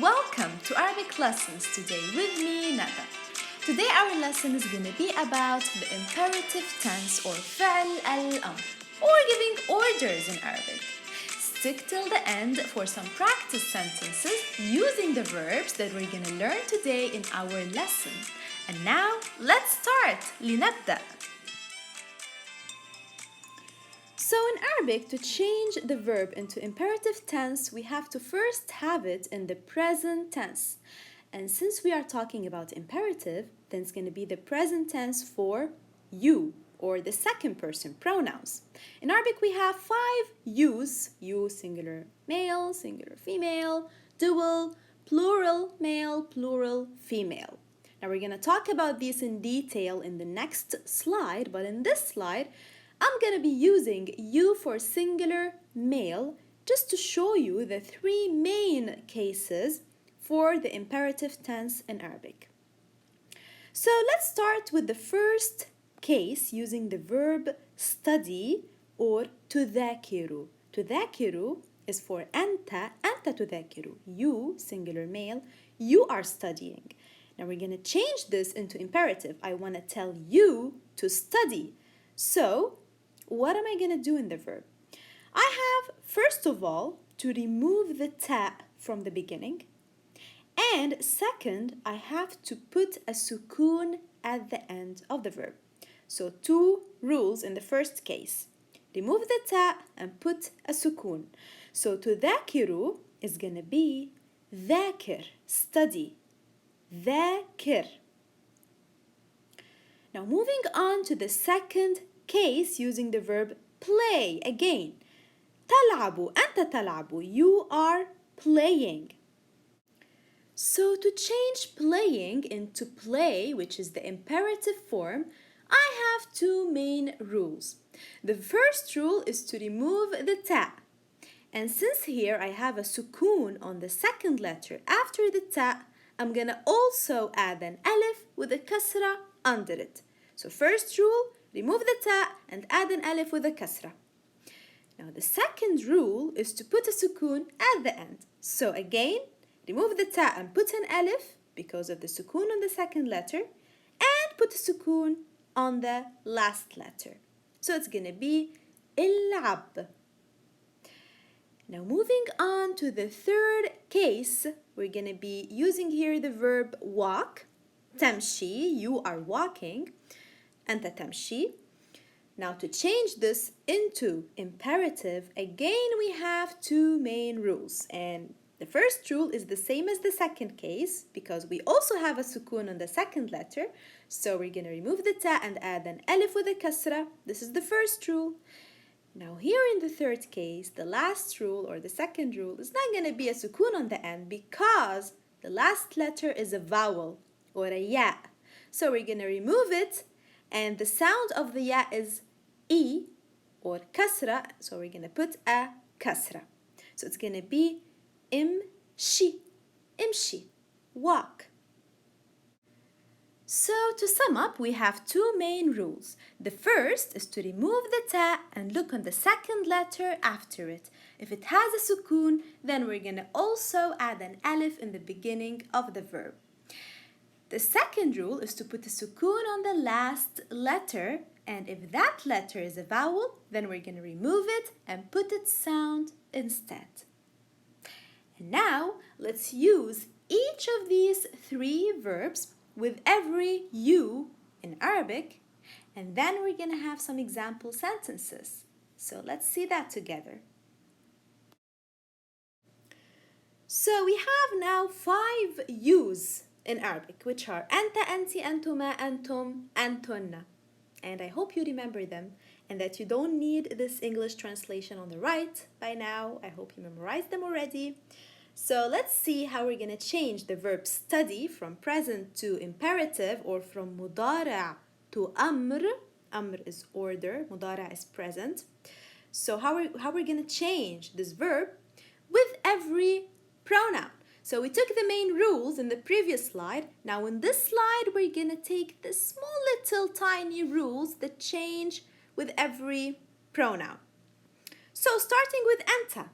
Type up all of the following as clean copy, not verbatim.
Welcome to Arabic Lessons today with me, Nada. Today our lesson is going to be about the imperative tense or فعل الأمر or giving orders in Arabic. Stick till the end for some practice sentences using the verbs that we're going to learn today in our lesson. And now, let's start! لنبدأ! So in Arabic, to change the verb into imperative tense, we have to first have it in the present tense. And since we are talking about imperative, then it's going to be the present tense for you or the second person pronouns. In Arabic, we have 5 yous: you, singular male, singular female, dual, plural male, plural female. Now we're going to talk about these in detail in the next slide, but in this slide, I'm going to be using you for singular male just to show you the 3 main cases for the imperative tense in Arabic. So let's start with the first case using the verb study or تذاكر. تذاكر is for أنت تذاكر. You, singular male, you are studying. Now we're going to change this into imperative. I want to tell you to study. So what am I going to do in the verb? I have, first of all, to remove the ta from the beginning. And second, I have to put a sukoon at the end of the verb. So 2 rules in the first case. Remove the ta and put a sukoon. So تذاكر is going to be ذاكر, study. ذاكر. Now moving on to the second case using the verb play again. تلعب, أنت تلعب, you are playing. So to change playing into play, which is the imperative form, I have 2 main rules. The first rule is to remove the ta. And since here I have a sukoon on the second letter after the ta, I'm gonna also add an alif with a kasra under it. So first rule, remove the ta and add an alif with a kasra. Now the second rule is to put a sukoon at the end. So again, remove the ta and put an alif because of the sukoon on the second letter and put a sukoon on the last letter. So it's going to be اللعب. Now moving on to the third case, we're going to be using here the verb walk. تمشي, you are walking. أنت تمشي. Now to change this into imperative, again we have 2 main rules. And the first rule is the same as the second case because we also have a sukoon on the second letter. So we're going to remove the ta and add an alif with a kasra. This is the first rule. Now here in the third case, the last rule or the second rule is not going to be a sukoon on the end because the last letter is a vowel or a ya. So we're going to remove it and the sound of the ya is e or kasra. So we're going to put a kasra. So it's going to be امشي, امشي, walk. So to sum up, we have 2 main rules. The first is to remove the ta and look on the second letter after it. If it has a sukoon, then we're going to also add an alif in the beginning of the verb. The second rule is to put a sukoon on the last letter, and if that letter is a vowel, then we're going to remove it and put its sound instead. Now, let's use each of these 3 verbs with every you in Arabic, and then we're going to have some example sentences. So let's see that together. So we have now 5 yous in Arabic, which are أنت, أنت, أنتما, أنتم, أنتن. And I hope you remember them and that you don't need this English translation on the right by now. I hope you memorized them already. So let's see how we're going to change the verb study from present to imperative or from مضارع to أمر. أمر is order, مضارع is present. So how we're going to change this verb with every pronoun. So we took the main rules in the previous slide. Now in this slide, we're going to take the small little tiny rules that change with every pronoun. So starting with أنت.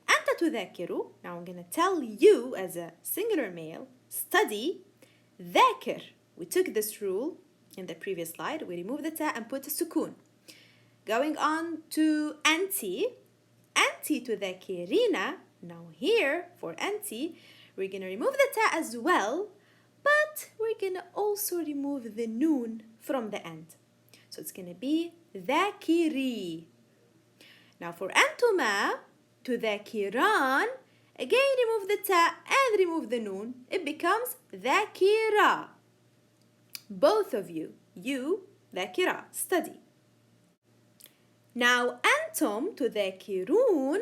أنت تذاكر. Now I'm gonna tell you as a singular male, study. ذاكر. We took this rule in the previous slide. We remove the ta and put a sukun. Going on to أنتِ. أنتِ تذاكرين. Now here for أنتِ, we're gonna remove the ta as well, but we're gonna also remove the noon from the end. So it's gonna be ذاكري. Now for أنتما تذاكران, again remove the ta and remove the noon. It becomes ذاكرا. Both of you, ذاكرة, study. Now أنتم تذاكرون,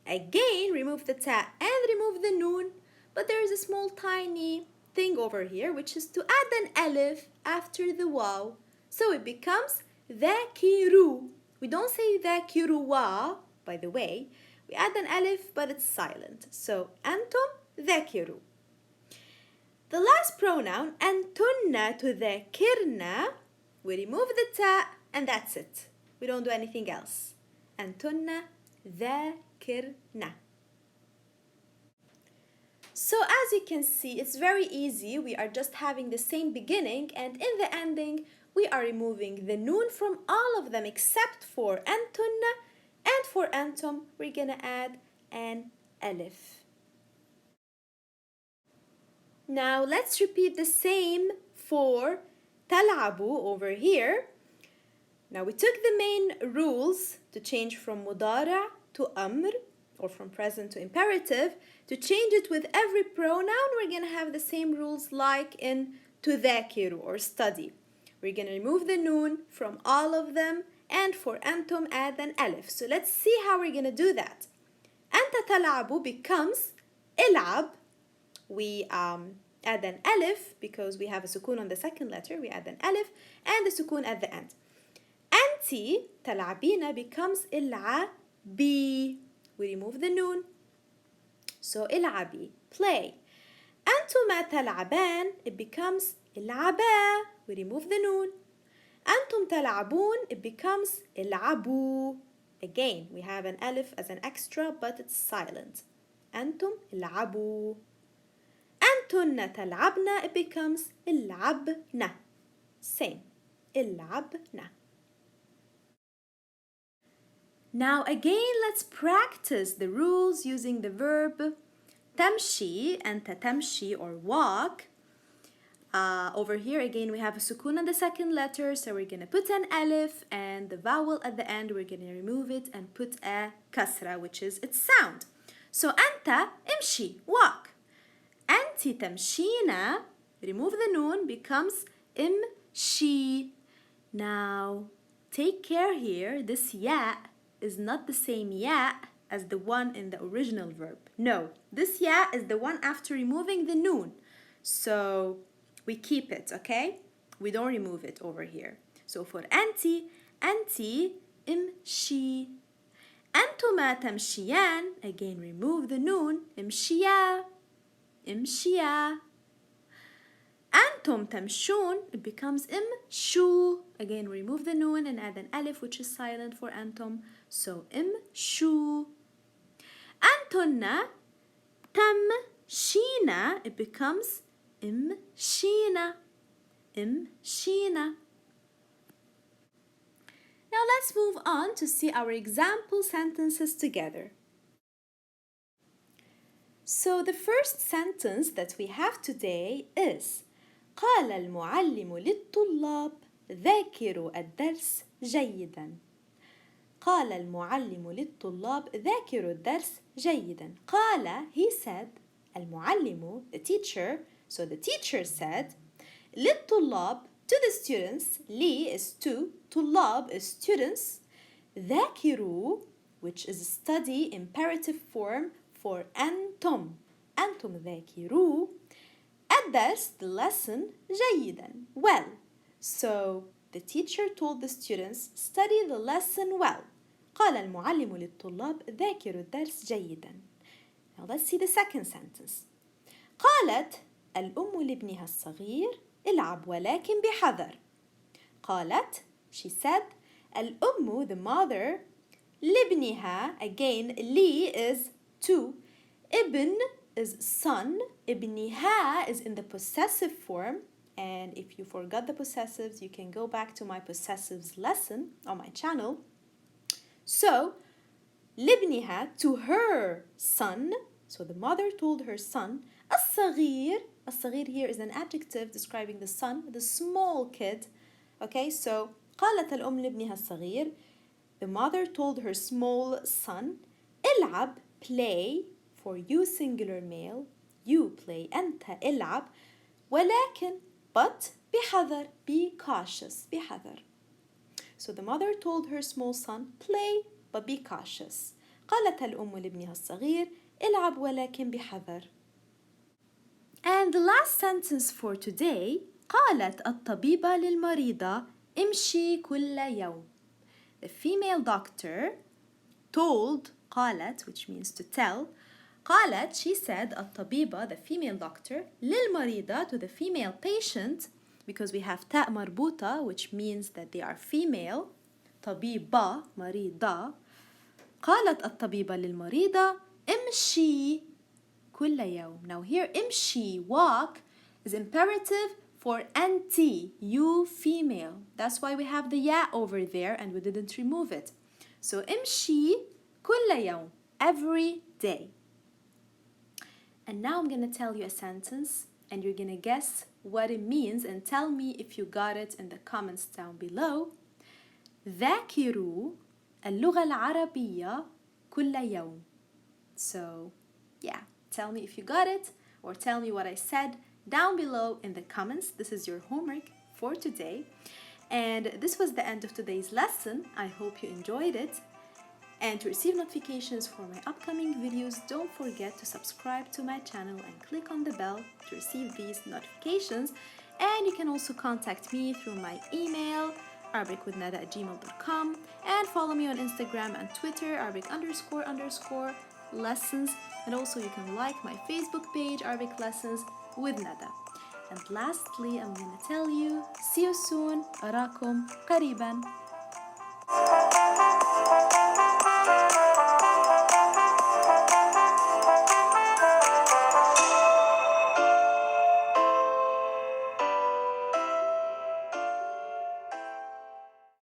again remove the ta and remove the noon, but there is a small tiny thing over here which is to add an alif after the waw. So it becomes ذاكروا. We don't say ذاكروا, by the way. We add an alif, but it's silent. So أنتم ذاكروا. The last pronoun, أنتن تذاكرن, we remove the ta and that's it. We don't do anything else. أنتن ذاكرن. So as you can see, it's very easy. We are just having the same beginning, and in the ending, we are removing the noon from all of them except for أنتن, and for أنتم, we're gonna add an alif. Now let's repeat the same for تلعبوا over here. Now we took the main rules to change from مضارع to أمر, or from present to imperative. To change it with every pronoun, we're going to have the same rules like in تذاكر or study. We're going to remove the noon from all of them, and for أنتم add an alif. So let's see how we're going to do that. أنت تلعب becomes إلعب. We add an alif because we have a sukun on the second letter. We add an alif and the sukun at the end. أنتِ تلعبين becomes إلعبي. We remove the noon. So إلعبي, play. أنتما تلعبان, it becomes إلعبا. We remove the noon. أنتم تلعبون, it becomes إلعبوا. Again, we have an alif as an extra, but it's silent. أنتم إلعبوا. أنتن تلعبن, it becomes إلعبن. Same. إلعبن. Now again, let's practice the rules using the verb تمشي, أنت تمشي, or walk. Over here again we have a sukun on the second letter, so we're gonna put an alif, and the vowel at the end we're gonna remove it and put a kasra, which is its sound. So أنت امشي, walk. أنت تمشين, remove the noon, becomes امشي. Now take care here, this ya is not the same ya as the one in the original verb. No, this ya is the one after removing the noon. So we keep it, okay? We don't remove it over here. So for أنتِ, أنتِ امشي. أنتما تمشيان, again remove the noon, امشيا, امشيا. أنتم تمشون, it becomes امشوا. Again, remove the noon and add an alif, which is silent for أنتم. So امشوا. أنتن تمشين, it becomes امشينا, امشينا. Now let's move on to see our example sentences together. So the first sentence that we have today is قال المعلم للطلاب ذاكروا الدرس جيدا. قال المعلم للطلاب ذاكروا الدرس جيدا. قال, he said, المعلم, the teacher, so the teacher said, للطلاب, to the students, لي is to, طلاب is students, ذاكروا, which is study imperative form for أنتم, أنتم ذاكروا, الدرس, the lesson, جيدا, well. So the teacher told the students, study the lesson well. قال المعلم للطلاب ذاكروا الدرس جيدا. Now let's see the second sentence. قالت الأم لابنها الصغير العب ولكن بحذر. قالت, she said, الأم, the mother, لابنها, again, لي is to Ibn is son. Ibniha is in the possessive form. And if you forgot the possessives, you can go back to my possessives lesson on my channel. So, لابنها, to her son. So the mother told her son, الصغير. الصغير here is an adjective describing the son, the small kid. Okay, so قالت الأم لابنها الصغير. The mother told her small son, العب, play, for you singular male, you play, أنت العب, ولكن, but, بحذر, be cautious, بحذر. So the mother told her small son, play, but be cautious. قالت الأم لابنها الصغير, العب ولكن بحذر. And the last sentence for today, قالت الطبيبة للمريضة, امشي كل يوم. The female doctor told, قالت, which means to tell, قالت, she said, الطبيبة, the female doctor, للمريضة, to the female patient, because we have تاء مربوطة, which means that they are female, طبيبة, مريضة, قالت الطبيبة للمريضة, امشي كل يوم. Now here, امشي, walk, is imperative for NT, you female. That's why we have the ya over there and we didn't remove it. So امشي كل يوم, every day. And now I'm going to tell you a sentence and you're going to guess what it means and tell me if you got it in the comments down below. ذاكروا اللغة العربية كل يوم. So, yeah, tell me if you got it or tell me what I said down below in the comments. This is your homework for today. And this was the end of today's lesson. I hope you enjoyed it. And to receive notifications for my upcoming videos, don't forget to subscribe to my channel and click on the bell to receive these notifications. And you can also contact me through my email, arabicwithnada@gmail.com, and follow me on Instagram and Twitter, Arabic__lessons. And also you can like my Facebook page, Arabic Lessons with Nada. And lastly, I'm going to tell you, see you soon. أراكم قريبا.